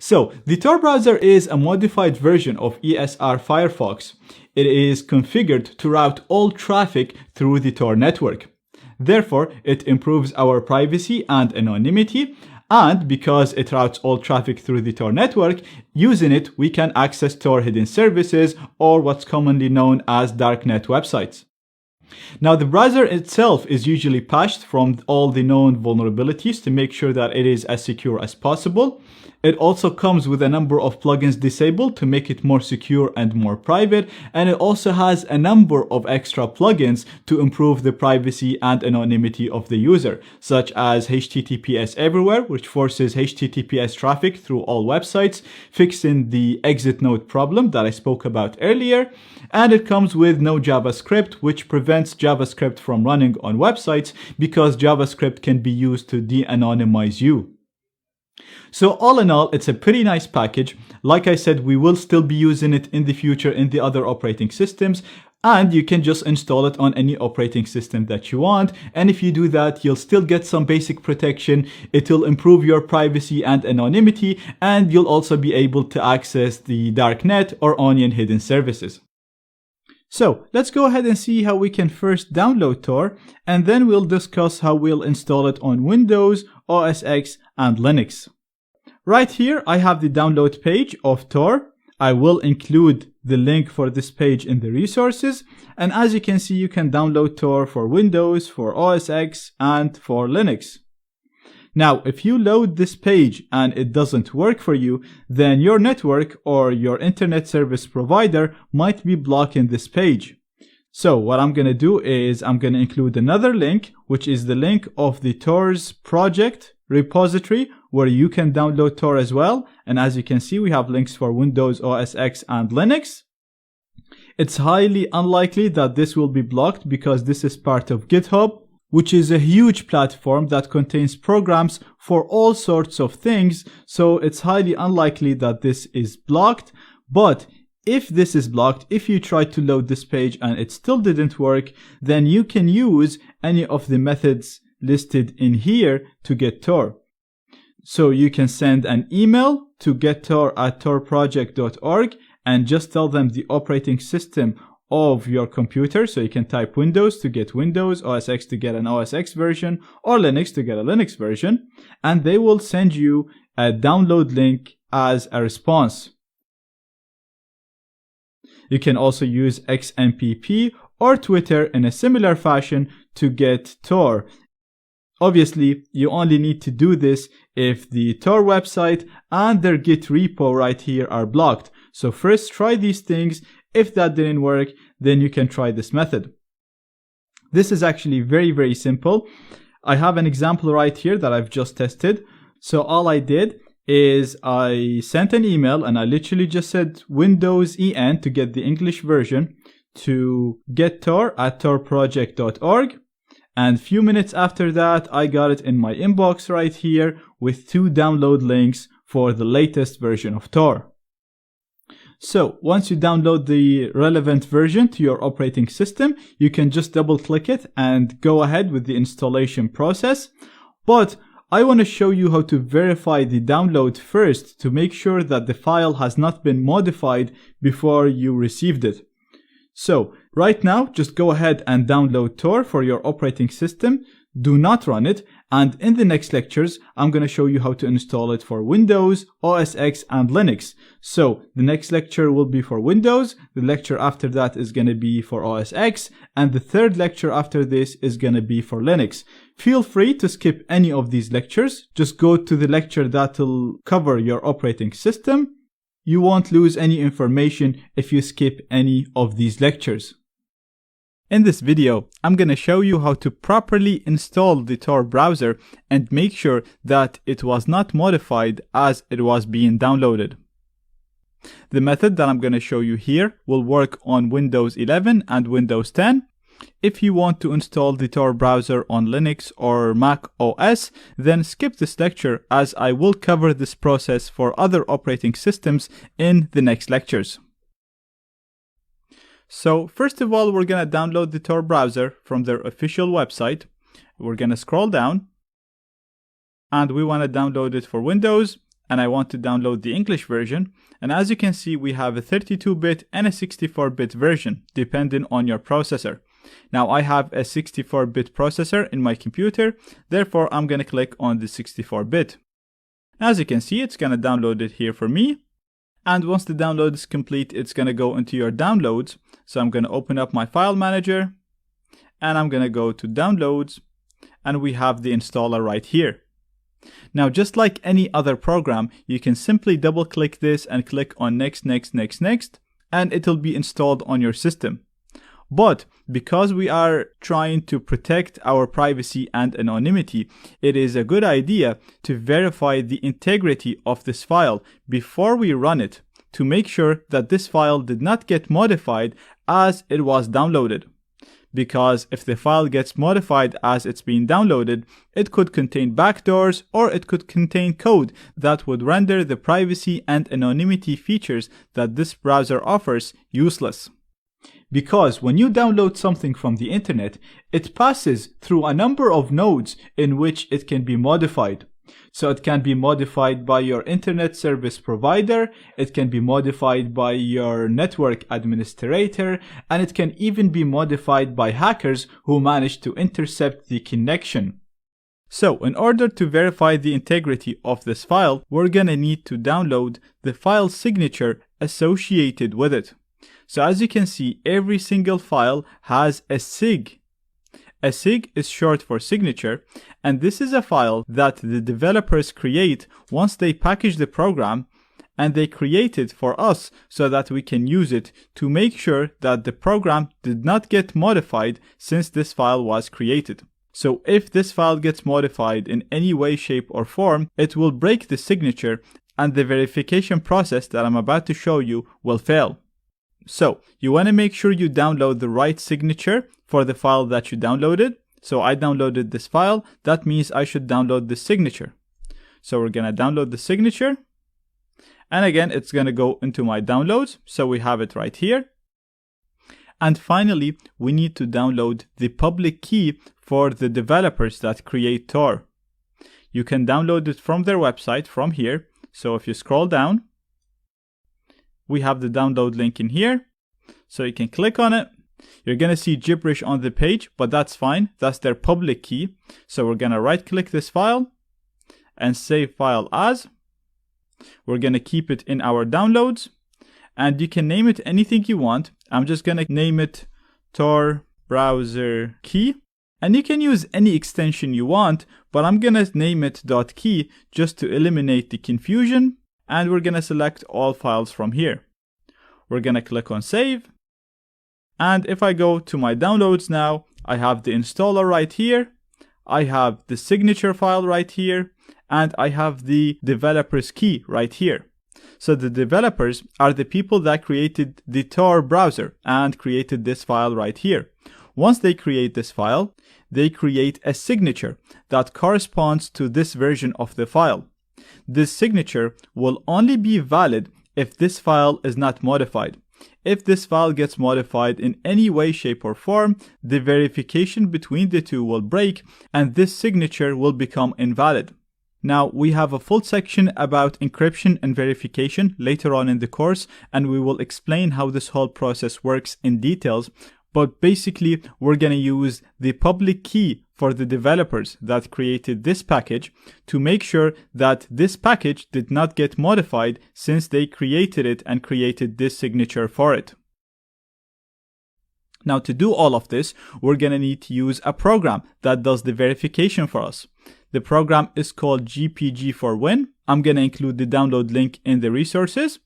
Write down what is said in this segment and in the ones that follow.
So the Tor browser is a modified version of ESR Firefox. It is configured to route all traffic through the Tor network. Therefore, it improves our privacy and anonymity, and because it routes all traffic through the Tor network, using it we can access Tor hidden services, or what's commonly known as darknet websites. Now, the browser itself is usually patched from all the known vulnerabilities to make sure that it is as secure as possible. It also comes with a number of plugins disabled to make it more secure and more private, and it also has a number of extra plugins to improve the privacy and anonymity of the user, such as HTTPS Everywhere, which forces HTTPS traffic through all websites, fixing the exit node problem that I spoke about earlier, and it comes with no JavaScript, which prevents JavaScript from running on websites because JavaScript can be used to de-anonymize you. So all in all, it's a pretty nice package. Like I said, we will still be using it in the future in the other operating systems, and you can just install it on any operating system that you want. And if you do that, you'll still get some basic protection. It will improve your privacy and anonymity, and you'll also be able to access the darknet or onion hidden services. So let's go ahead and see how we can first download Tor, and then we'll discuss how we'll install it on Windows, OS X, and Linux. Right here, I have the download page of Tor. I will include the link for this page in the resources. And as you can see, you can download Tor for Windows, for OS X, and for Linux. Now, if you load this page and it doesn't work for you, then your network or your internet service provider might be blocking this page. So what I'm going to do is I'm going to include another link, which is the link of the Tor's project repository, where you can download Tor as well. And as you can see, we have links for Windows, OS X, and Linux. It's highly unlikely that this will be blocked because this is part of GitHub, which is a huge platform that contains programs for all sorts of things. So it's highly unlikely that this is blocked. But if this is blocked, if you try to load this page and it still didn't work, then you can use any of the methods listed in here to get Tor. So you can send an email to gettor@torproject.org and just tell them the operating system of your computer. So you can type Windows to get Windows, OS X to get an OS X version, or Linux to get a Linux version, and they will send you a download link as a response. You can also use XMPP or Twitter in a similar fashion to get Tor. Obviously, you only need to do this if the Tor website and their Git repo right here are blocked. So first try these things. If that didn't work, then you can try this method. This is actually very, very simple. I have an example right here that I've just tested. So all I did is I sent an email and I literally just said Windows EN to get the English version to gettor@torproject.org. And a few minutes after that, I got it in my inbox right here with 2 download links for the latest version of Tor. So once you download the relevant version to your operating system, you can just double click it and go ahead with the installation process. But I want to show you how to verify the download first to make sure that the file has not been modified before you received it. So right now, just go ahead and download Tor for your operating system. Do not run it. And in the next lectures, I'm going to show you how to install it for Windows, OS X, and Linux. So the next lecture will be for Windows. The lecture after that is going to be for OS X. And the third lecture after this is going to be for Linux. Feel free to skip any of these lectures. Just go to the lecture that will cover your operating system. You won't lose any information if you skip any of these lectures. In this video, I'm going to show you how to properly install the Tor browser and make sure that it was not modified as it was being downloaded. The method that I'm going to show you here will work on Windows 11 and Windows 10. If you want to install the Tor browser on Linux or Mac OS, then skip this lecture as I will cover this process for other operating systems in the next lectures. So first of all, we're going to download the Tor browser from their official website. We're going to scroll down and we want to download it for Windows. and I want to download the English version. And as you can see, we have a 32-bit and a 64-bit version, depending on your processor. Now I have a 64-bit processor in my computer, therefore I'm going to click on the 64-bit. As you can see, it's going to download it here for me. And once the download is complete, it's going to go into your downloads. So I'm going to open up my file manager, and I'm going to go to downloads, and we have the installer right here. Now, just like any other program, you can simply double click this and click on next, next, next, next, and it'll be installed on your system. But because we are trying to protect our privacy and anonymity, it is a good idea to verify the integrity of this file before we run it, to make sure that this file did not get modified as it was downloaded. Because if the file gets modified as it's being downloaded, it could contain backdoors or it could contain code that would render the privacy and anonymity features that this browser offers useless. Because when you download something from the internet, it passes through a number of nodes in which it can be modified. So it can be modified by your internet service provider, it can be modified by your network administrator, and it can even be modified by hackers who manage to intercept the connection. So in order to verify the integrity of this file, we're gonna need to download the file signature associated with it. So as you can see, every single file has a SIG. A SIG is short for signature, and this is a file that the developers create once they package the program, and they create it for us so that we can use it to make sure that the program did not get modified since this file was created. So if this file gets modified in any way, shape, or form, it will break the signature, and the verification process that I'm about to show you will fail. So you want to make sure you download the right signature for the file that you downloaded. So I downloaded this file. That means I should download the signature. So we're going to download the signature. And again, it's going to go into my downloads. So we have it right here. And finally, we need to download the public key for the developers that create Tor. You can download it from their website from here. So if you scroll down, we have the download link in here, so you can click on it. You're going to see gibberish on the page, but that's fine. That's their public key. So we're going to right click this file and save file as. We're going to keep it in our downloads, and you can name it anything you want. I'm just going to name it Tor browser key, and you can use any extension you want, but I'm going to name it .key just to eliminate the confusion. And we're going to select all files from here. We're going to click on save. And if I go to my downloads now, I have the installer right here. I have the signature file right here. And I have the developer's key right here. So the developers are the people that created the Tor browser and created this file right here. Once they create this file, they create a signature that corresponds to this version of the file. This signature will only be valid if this file is not modified. If this file gets modified in any way, shape, or form, the verification between the two will break and this signature will become invalid. Now, we have a full section about encryption and verification later on in the course, and we will explain how this whole process works in details. But basically, we're going to use the public key for the developers that created this package to make sure that this package did not get modified since they created it and created this signature for it. Now, to do all of this, we're going to need to use a program that does the verification for us. The program is called GPG4Win. I'm going to include the download link in the resources.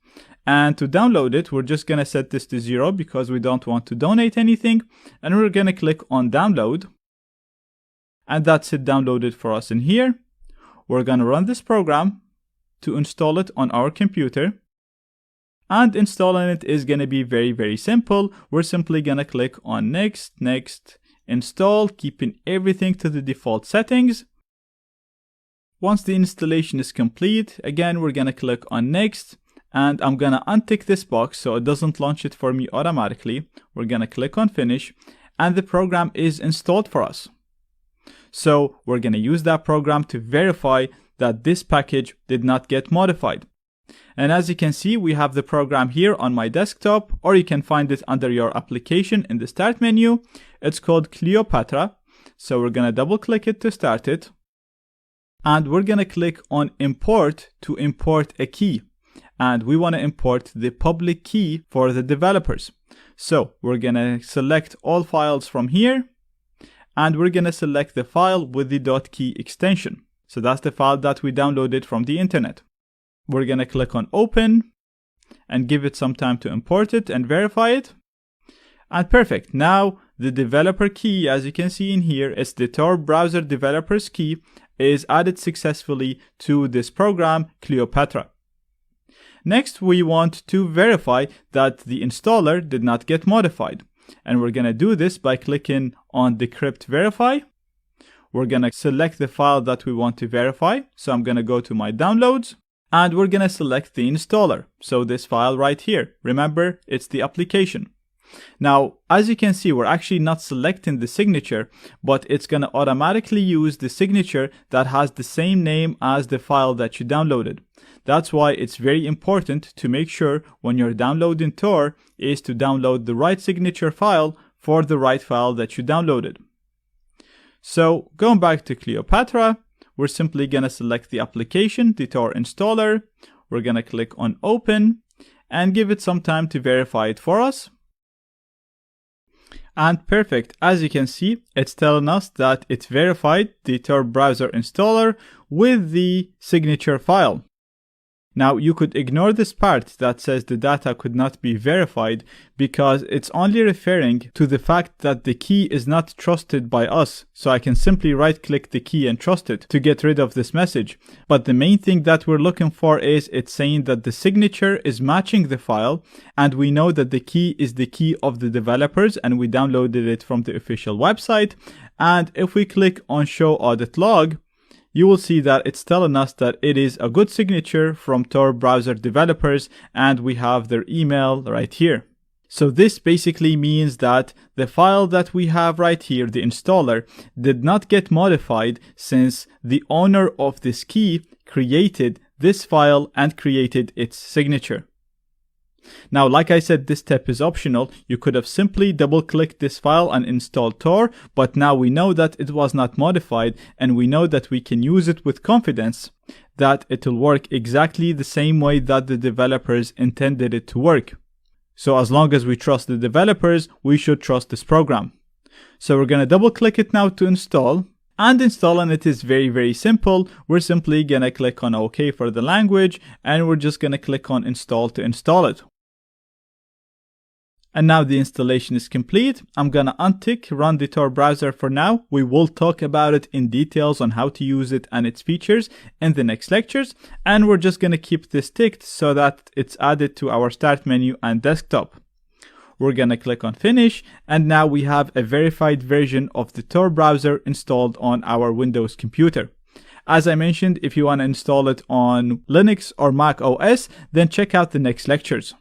And to download it, we're just going to set this to 0 because we don't want to donate anything. And we're going to click on download. And that's it downloaded for us in here. We're going to run this program to install it on our computer. And installing it is going to be very, very simple. We're simply going to click on next, next, install, keeping everything to the default settings. Once the installation is complete, again, we're going to click on next. And I'm going to untick this box so it doesn't launch it for me automatically. We're going to click on finish, and the program is installed for us. So we're going to use that program to verify that this package did not get modified. And as you can see, we have the program here on my desktop, or you can find it under your application in the start menu. It's called Cleopatra. So we're going to double click it to start it. And we're going to click on import to import a key. And we want to import the public key for the developers. So we're going to select all files from here. And we're going to select the file with the .key extension. So that's the file that we downloaded from the internet. We're going to click on open and give it some time to import it and verify it. And perfect. Now the developer key, as you can see in here, is the Tor browser developers key, is added successfully to this program, Cleopatra. Next, we want to verify that the installer did not get modified. And we're going to do this by clicking on Decrypt Verify. We're going to select the file that we want to verify. So I'm going to go to my downloads and we're going to select the installer. So this file right here, remember, it's the application. Now, as you can see, we're actually not selecting the signature, but it's going to automatically use the signature that has the same name as the file that you downloaded. That's why it's very important to make sure when you're downloading Tor is to download the right signature file for the right file that you downloaded. So going back to Cleopatra, we're simply going to select the application, the Tor installer. We're going to click on open and give it some time to verify it for us. And perfect, as you can see, it's telling us that it's verified the Tor browser installer with the signature file. Now you could ignore this part that says the data could not be verified because it's only referring to the fact that the key is not trusted by us. So I can simply right click the key and trust it to get rid of this message. But the main thing that we're looking for is it's saying that the signature is matching the file, and we know that the key is the key of the developers and we downloaded it from the official website. And if we click on show audit log, you will see that it's telling us that it is a good signature from Tor browser developers and we have their email right here. So this basically means that the file that we have right here, the installer, did not get modified since the owner of this key created this file and created its signature. Now, like I said, this step is optional. You could have simply double-clicked this file and installed Tor, but now we know that it was not modified and we know that we can use it with confidence that it will work exactly the same way that the developers intended it to work. So as long as we trust the developers, we should trust this program. So we're going to double-click it now to install. And installing it is very, very simple. We're simply going to click on OK for the language and we're just going to click on install to install it. And now the installation is complete. I'm going to untick run the Tor browser for now. We will talk about it in details on how to use it and its features in the next lectures. And we're just going to keep this ticked so that it's added to our start menu and desktop. We're going to click on finish. And now we have a verified version of the Tor browser installed on our Windows computer. As I mentioned, if you want to install it on Linux or Mac OS, then check out the next lectures.